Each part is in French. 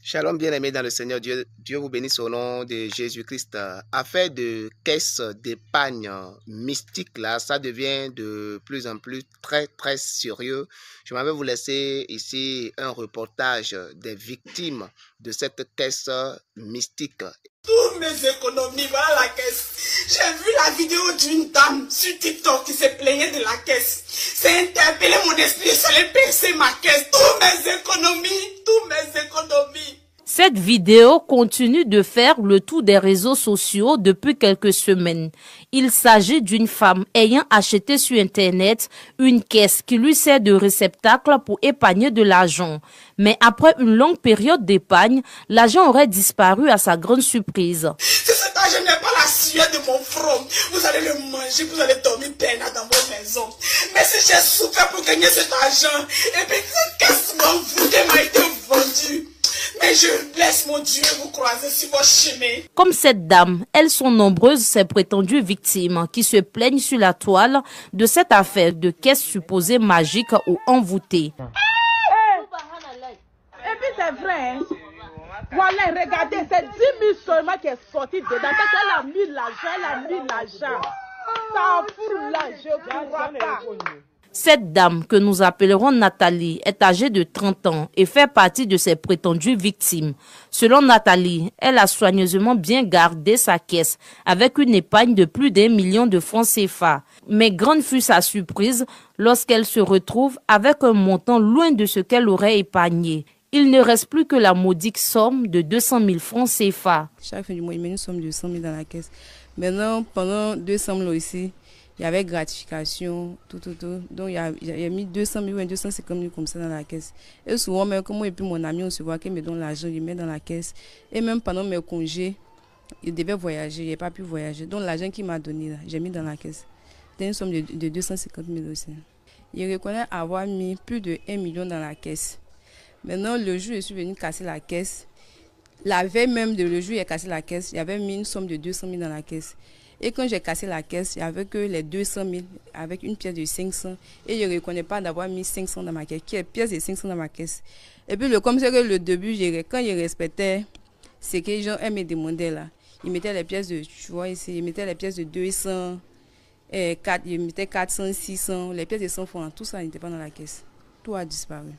Shalom bien-aimé dans le Seigneur, Dieu vous bénisse au nom de Jésus-Christ. Affaire de caisse d'épargne mystique, là, ça devient de plus en plus très sérieux. Je m'avais vous laisser ici un reportage des victimes de cette caisse mystique. Toutes mes économies, voilà la caisse. J'ai vu la vidéo d'une dame sur TikTok qui se plaignait de la caisse. C'est interpellé mon esprit, je l'ai percé ma caisse. Toutes mes économies. Cette vidéo continue de faire le tour des réseaux sociaux depuis quelques semaines. Il s'agit d'une femme ayant acheté sur Internet une caisse qui lui sert de réceptacle pour épargner de l'argent. Mais après une longue période d'épargne, l'argent aurait disparu à sa grande surprise. Si cet argent n'est pas la sueur de mon front, vous allez le manger, vous allez dormir peinard dans vos maisons. Mais si j'ai souffert pour gagner cet argent, et bien cette caisse m'a été vendue. Mais je laisse mon Dieu vous croiser sur vos chemins. Comme cette dame, elles sont nombreuses ces prétendues victimes qui se plaignent sur la toile de cette affaire de caisse supposée magique ou envoûtée. Et puis c'est vrai, hein? Voilà, regardez, c'est 10 000 seulement qui est sorti dedans. Elle a mis l'argent, Ça fout là, je ne crois pas. Cette dame, que nous appellerons Nathalie, est âgée de 30 ans et fait partie de ses prétendues victimes. Selon Nathalie, elle a soigneusement bien gardé sa caisse avec une épargne de plus d'1 million de francs CFA. Mais grande fut sa surprise lorsqu'elle se retrouve avec un montant loin de ce qu'elle aurait épargné. Il ne reste plus que la modique somme de 200 000 francs CFA. Chaque fin du mois, il met une somme de 100 000 dans la caisse. Maintenant, pendant 200 000 aussi, il y avait gratification, tout. Donc, il y a mis 200 000 ou 250 000 comme ça dans la caisse. Et souvent, même comme moi et puis mon ami, on se voit qu'il me donne l'argent, il met dans la caisse. Et même pendant mes congés, il devait voyager, il n'a pas pu voyager. Donc, l'argent qu'il m'a donné, là, j'ai mis dans la caisse. C'était une somme de 250 000 aussi. Il reconnaît avoir mis plus de 1 million dans la caisse. Maintenant, le jour où je suis venu casser la caisse, la veille même de le jour où il a cassé la caisse, il avait mis une somme de 200 000 dans la caisse. Et quand j'ai cassé la caisse, il n'y avait que les 200 000 avec une pièce de 500. Et je ne reconnais pas d'avoir mis 500 dans ma caisse. Qui est pièce de 500 dans ma caisse. Et puis, comme c'est que le début, quand il respectait ce que les gens me demandaient là, il mettait les pièces de, tu vois ici, il mettait les pièces de 200, il mettait 400, 600, les pièces de 100 francs, tout ça n'était pas dans la caisse. Tout a disparu.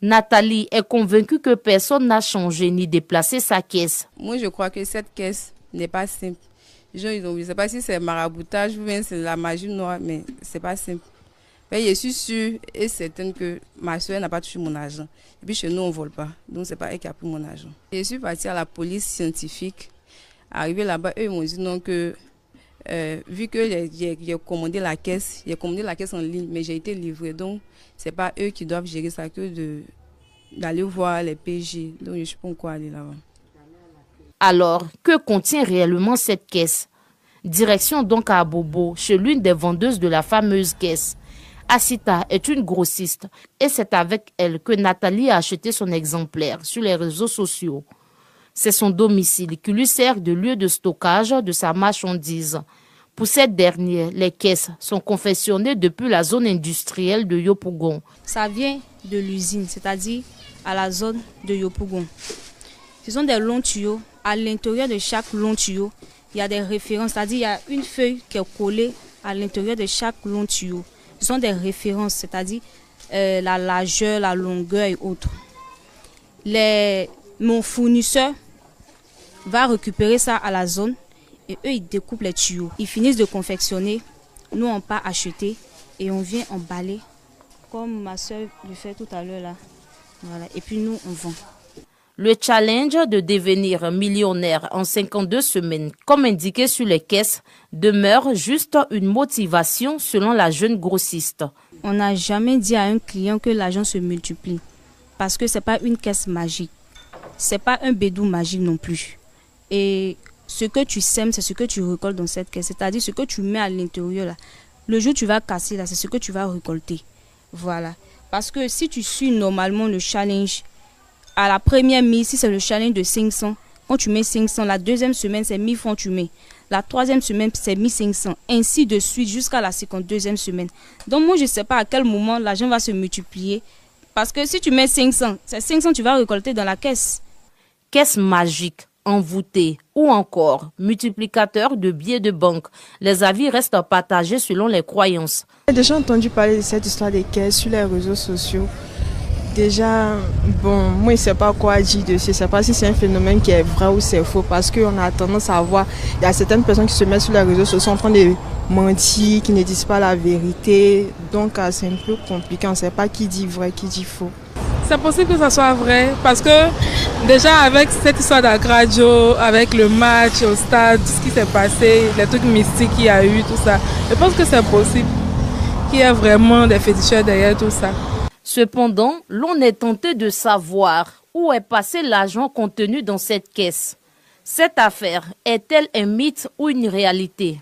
Nathalie est convaincue que personne n'a changé ni déplacé sa caisse. Moi, je crois que cette caisse n'est pas simple. Je ne sais pas si c'est maraboutage ou bien c'est la magie noire, mais c'est pas simple. Mais je suis sûre et certaine que ma soeur n'a pas touché mon argent. Et puis chez nous, on ne vole pas. Donc, ce n'est pas elle qui a pris mon argent. Je suis partie à la police scientifique. Arrivé là-bas, eux m'ont dit non que, vu que j'ai commandé la caisse en ligne, mais j'ai été livrée. Donc, ce n'est pas eux qui doivent gérer ça que d'aller voir les PJ. Donc, je ne sais pas encore aller là-bas. Alors, que contient réellement cette caisse? Direction donc à Abobo, chez l'une des vendeuses de la fameuse caisse. Asita est une grossiste et c'est avec elle que Nathalie a acheté son exemplaire sur les réseaux sociaux. C'est son domicile qui lui sert de lieu de stockage de sa marchandise. Pour cette dernière, les caisses sont confectionnées depuis la zone industrielle de Yopougon. Ça vient de l'usine, c'est-à-dire à la zone de Yopougon. Ce sont des longs tuyaux. À l'intérieur de chaque long tuyau, il y a des références, c'est-à-dire il y a une feuille qui est collée à l'intérieur de chaque long tuyau. Ce sont des références, c'est-à-dire la largeur, la longueur et autres. Mon fournisseur va récupérer ça à la zone et eux, ils découpent les tuyaux. Ils finissent de confectionner, nous on part acheter et on vient emballer, comme ma soeur le fait tout à l'heure là. Voilà. Et puis nous, on vend. Le challenge de devenir millionnaire en 52 semaines, comme indiqué sur les caisses, demeure juste une motivation selon la jeune grossiste. On n'a jamais dit à un client que l'argent se multiplie parce que ce n'est pas une caisse magique. Ce n'est pas un bédou magique non plus. Et ce que tu sèmes, c'est ce que tu récoltes dans cette caisse. C'est-à-dire ce que tu mets à l'intérieur là. Le jour où tu vas casser là, c'est ce que tu vas récolter. Voilà. Parce que si tu suis normalement le challenge, à la première mise, si c'est le challenge de 500, quand tu mets 500, la deuxième semaine, c'est 1000 francs tu mets. La troisième semaine, c'est 1500. Ainsi de suite jusqu'à la 52e semaine. Donc moi, je ne sais pas à quel moment l'argent va se multiplier. Parce que si tu mets 500, c'est 500 tu vas récolter dans la caisse. caisse magique, envoûtée ou encore multiplicateur de billets de banque. Les avis restent partagés selon les croyances. J'ai déjà entendu parler de cette histoire des caisses sur les réseaux sociaux. Déjà, bon, moi, je ne sais pas quoi dire dessus. Je ne sais pas si c'est un phénomène qui est vrai ou c'est faux parce qu'on a tendance à voir, il y a certaines personnes qui se mettent sur les réseaux sociaux en train de mentir, qui ne disent pas la vérité. Donc, c'est un peu compliqué. On ne sait pas qui dit vrai, qui dit faux. C'est possible que ça soit vrai parce que déjà avec cette histoire d'Agradio, avec le match au stade, tout ce qui s'est passé, les trucs mystiques qu'il y a eu, tout ça, je pense que c'est possible qu'il y ait vraiment des féticheurs derrière tout ça. Cependant, l'on est tenté de savoir où est passé l'argent contenu dans cette caisse. Cette affaire est-elle un mythe ou une réalité?